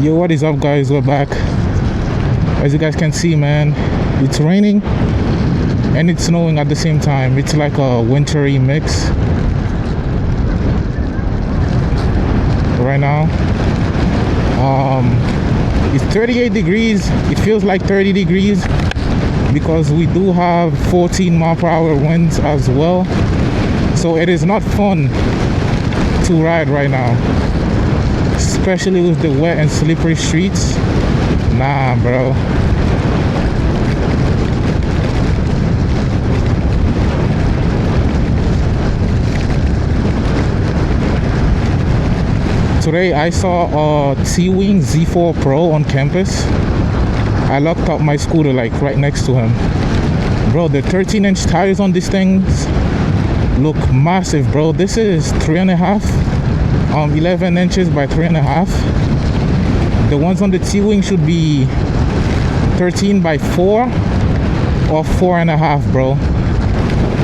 Yo, what is up, guys? We're back. As you guys can see, man, it's raining and it's snowing at the same time. It's like a wintry mix right now. It's 38 degrees. It feels like 30 degrees because we do have 14 mile per hour winds as well, so it is not fun to ride right now, especially with the wet and slippery streets. Nah, bro. Today I saw a T-Wing Z4 Pro on campus. I locked up my scooter like right next to him. Bro, the 13-inch tires on these things look massive, bro. This is 3.5, 11 inches by 3.5. The ones on the T-Wing should be 13 by 4 or 4.5, bro,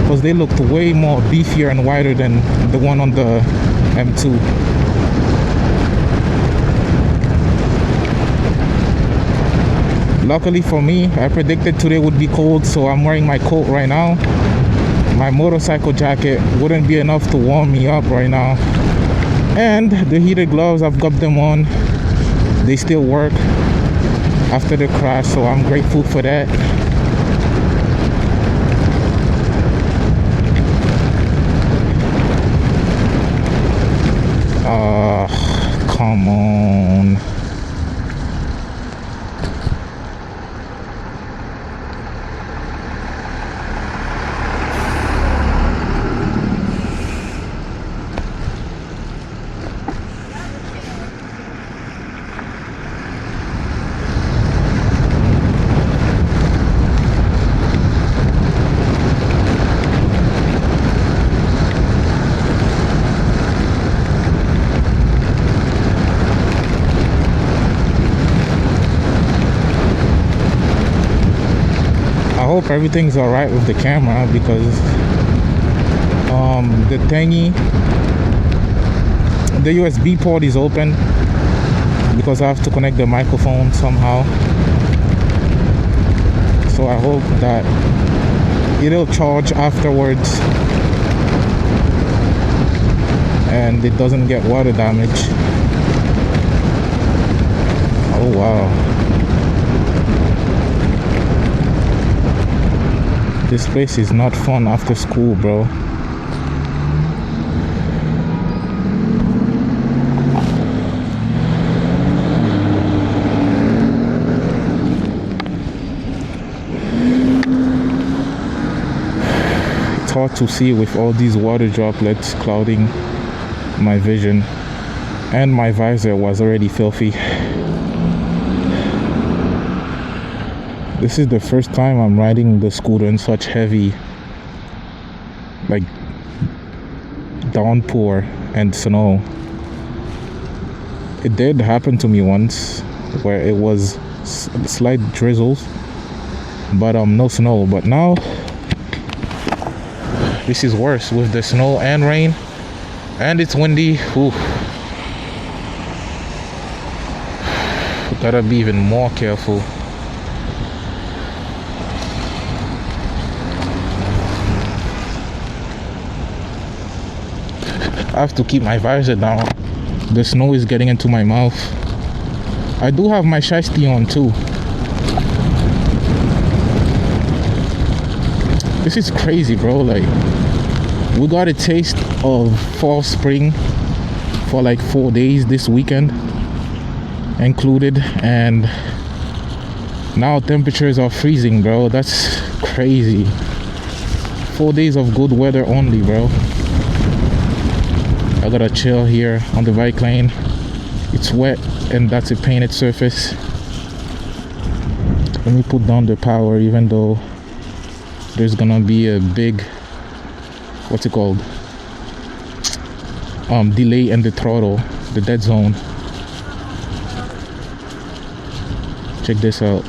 because they looked way more beefier and wider than the one on the M2. Luckily for me, I predicted today would be cold, so I'm wearing my coat right now. My motorcycle jacket wouldn't be enough to warm me up right now. And the heated gloves, I've got them on. They still work after the crash, so I'm grateful for that. Come on. I hope everything's alright with the camera, because the thingy, the USB port is open because I have to connect the microphone somehow. So I hope that it'll charge afterwards and it doesn't get water damage. Oh wow. This place is not fun after school, bro. It's hard to see with all these water droplets clouding my vision, and my visor was already filthy. This is the first time I'm riding the scooter in such heavy, like, downpour and snow. It did happen to me once where it was slight drizzles, but no snow. But now this is worse with the snow and rain, and it's windy. Ooh. Gotta be even more careful. I have to keep my visor down. The snow is getting into my mouth. I do have my shiesty on too. This is crazy, bro. Like, we got a taste of fall spring for like 4 days this weekend included, and now temperatures are freezing, bro. That's crazy. 4 days of good weather only, bro. I gotta chill here on the bike lane. It's wet and that's a painted surface. Let me put down the power, even though there's gonna be a big, what's it called, delay in the throttle, the dead zone. Check this out.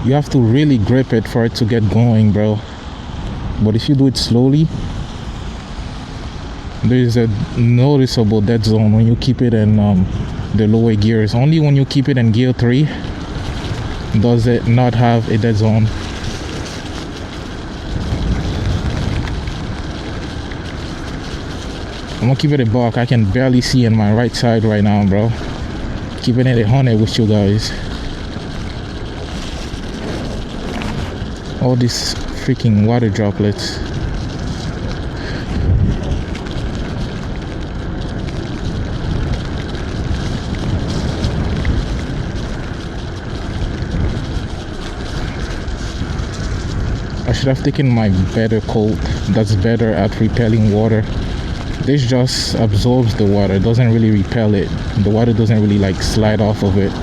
You have to really grip it for it to get going, bro. But if you do it slowly, There's a noticeable dead zone when you keep it in the lower gears. Only when you keep it in gear 3 does it not have a dead zone. I'm gonna keep it a buck. I can barely see in my right side right now, bro. Keeping it 100 with you guys. All these freaking water droplets. I should have taken my better coat that's better at repelling water. This just absorbs the water, doesn't really repel it. The water doesn't really like slide off of it.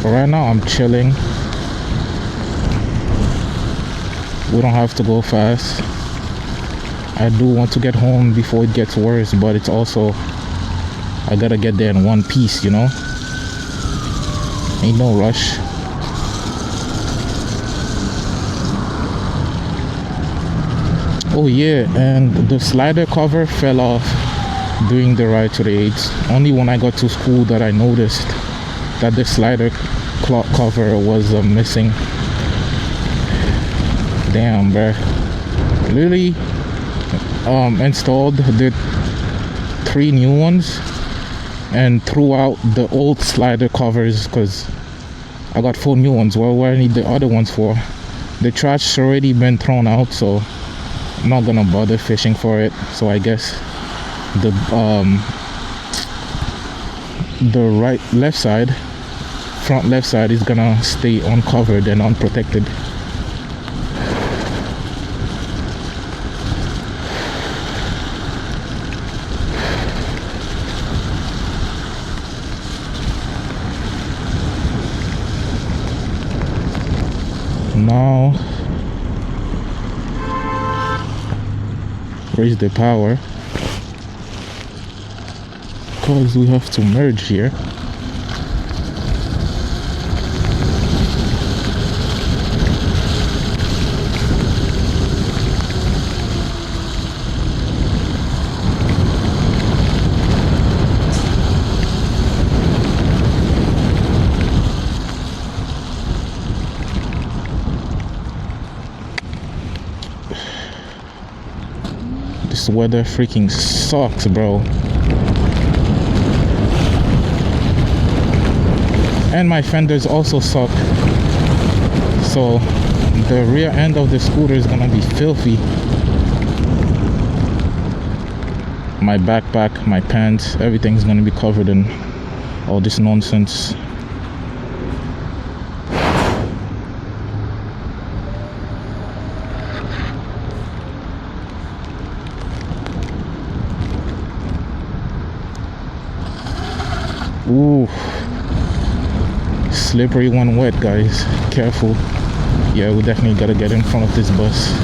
Right now I'm chilling. We don't have to go fast. I do want to get home before it gets worse, but it's also I gotta get there in one piece, you know. Ain't no rush. Oh yeah, and the slider cover fell off during the ride to the 8s. Only when I got to school that I noticed that the slider cloth cover was missing. Damn, bruh. Literally installed the 3 new ones and threw out the old slider covers because I got 4 new ones. Well, what I need the other ones for? The trash already been thrown out, so I'm not gonna bother fishing for it. So I guess the front left side is gonna stay uncovered and unprotected. Now raise the power because we have to merge here. This weather freaking sucks, bro. And my fenders also suck. So the rear end of the scooter is gonna be filthy. My backpack, my pants, everything's gonna be covered in all this nonsense. Ooh, slippery when wet, guys. Careful. Yeah, we definitely gotta get in front of this bus.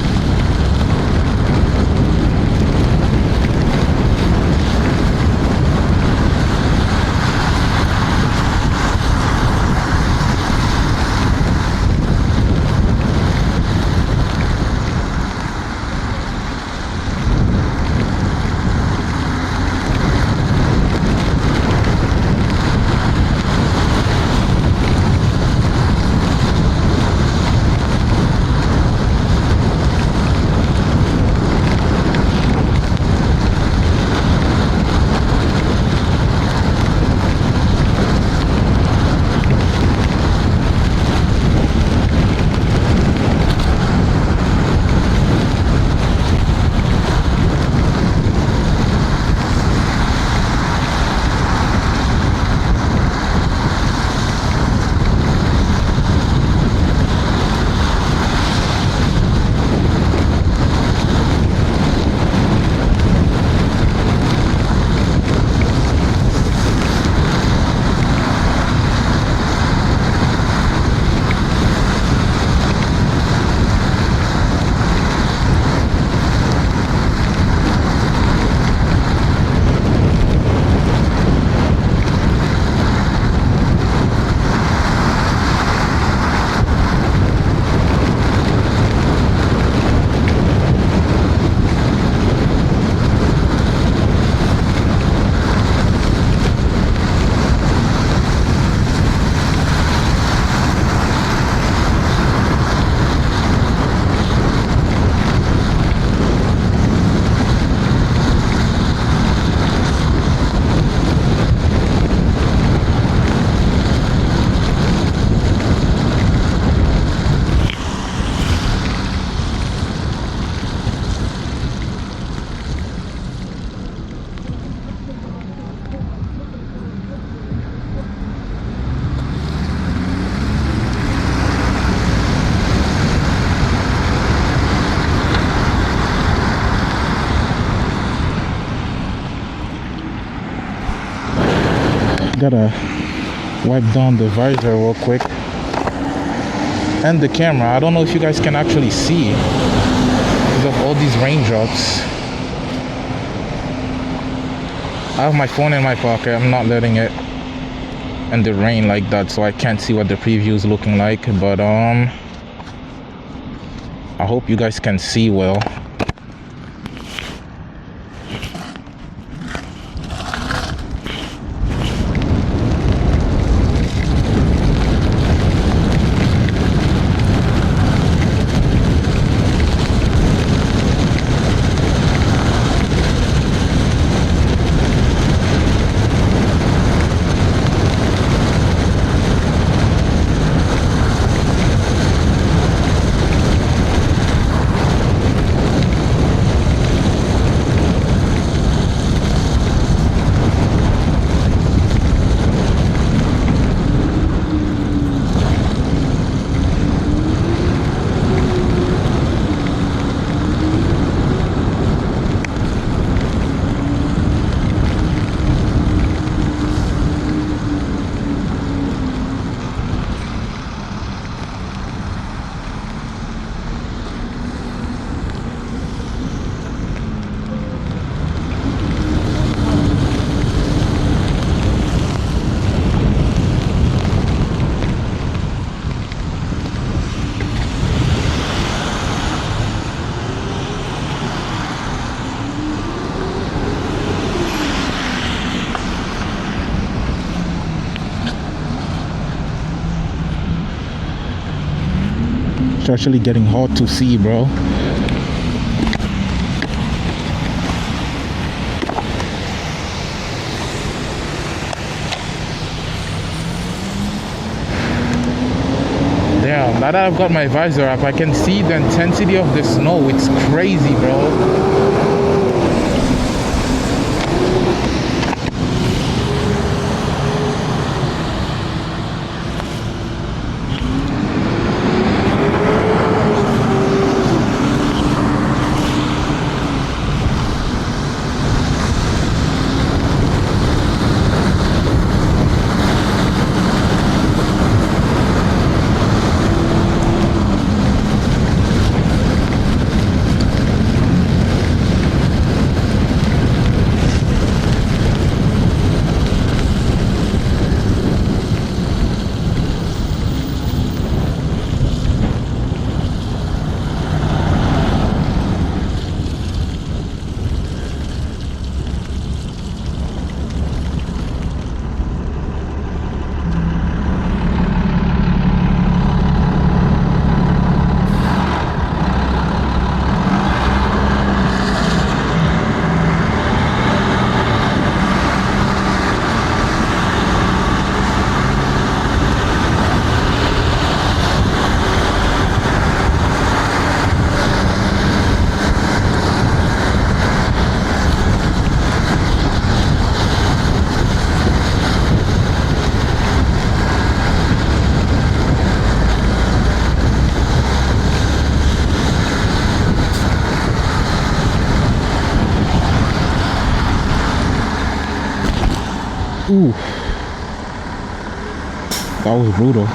Gotta wipe down the visor real quick. And the camera. I don't know if you guys can actually see because of all these raindrops. I have my phone in my pocket. I'm not letting it in the rain like that, so I can't see what the preview is looking like. But I hope you guys can see well. It's actually getting hard to see, bro. Damn, now that I've got my visor up, I can see the intensity of the snow. It's crazy, bro. Ooh, that was brutal.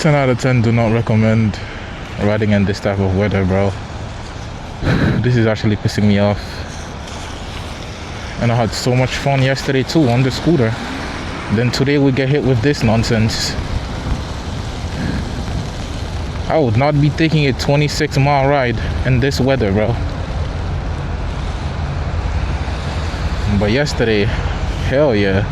10 out of 10 do not recommend riding in this type of weather, bro. This is actually pissing me off. And I had so much fun yesterday too on the scooter. Then today we get hit with this nonsense. I would not be taking a 26-mile ride in this weather, bro. But yesterday, hell yeah.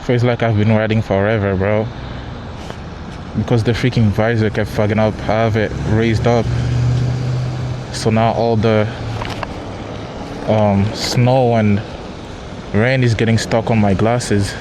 Feels like I've been riding forever, bro. Because the freaking visor kept fucking up. I have it raised up. So now all the snow and rain is getting stuck on my glasses.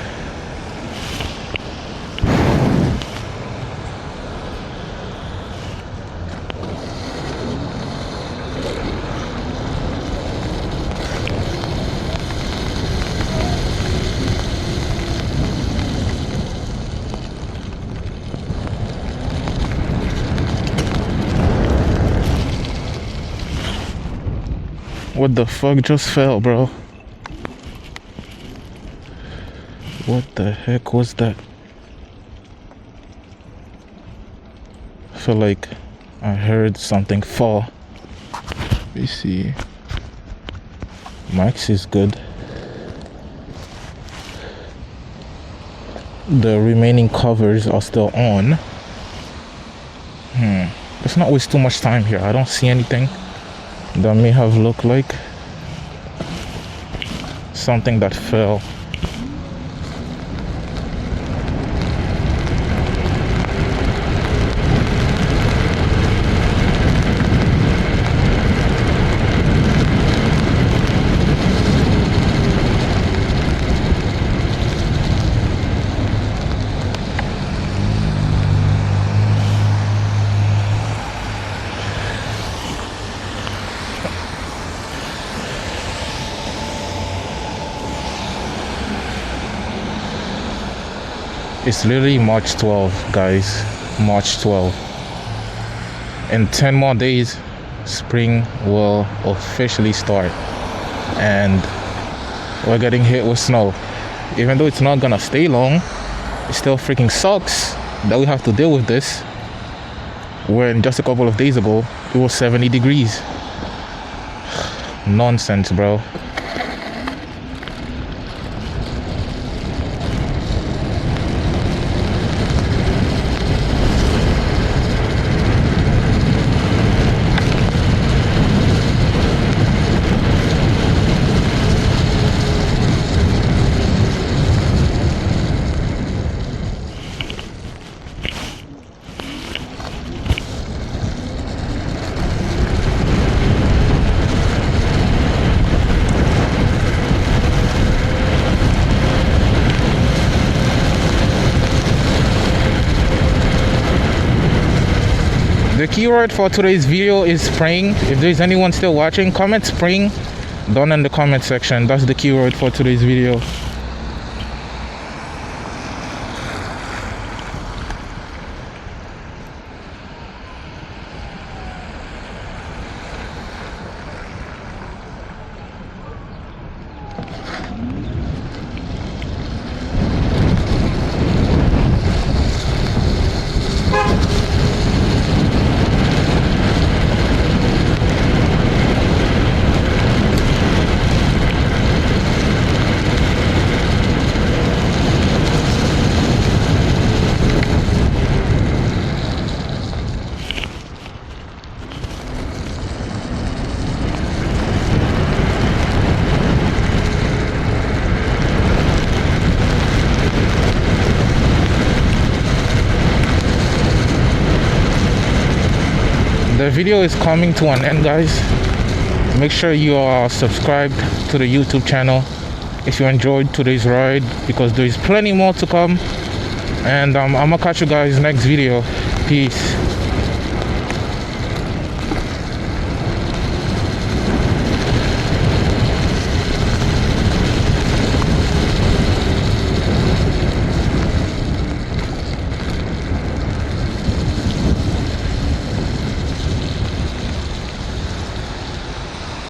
What the fuck just fell, bro? What the heck was that? I feel like I heard something fall. Let me see. Max is good. The remaining covers are still on. Let's not waste too much time here. I don't see anything that may have looked like something that fell. It's literally March 12th, guys. March 12th. In 10 more days, spring will officially start. And we're getting hit with snow. Even though it's not gonna stay long, it still freaking sucks that we have to deal with this. When just a couple of days ago, it was 70 degrees. Nonsense, bro. The keyword for today's video is spring. If there's anyone still watching, comment spring down in the comment section. That's the keyword for today's video. The video is coming to an end, guys. Make sure you are subscribed to the YouTube channel if you enjoyed today's ride, because there is plenty more to come. And I'm gonna catch you guys next video. Peace.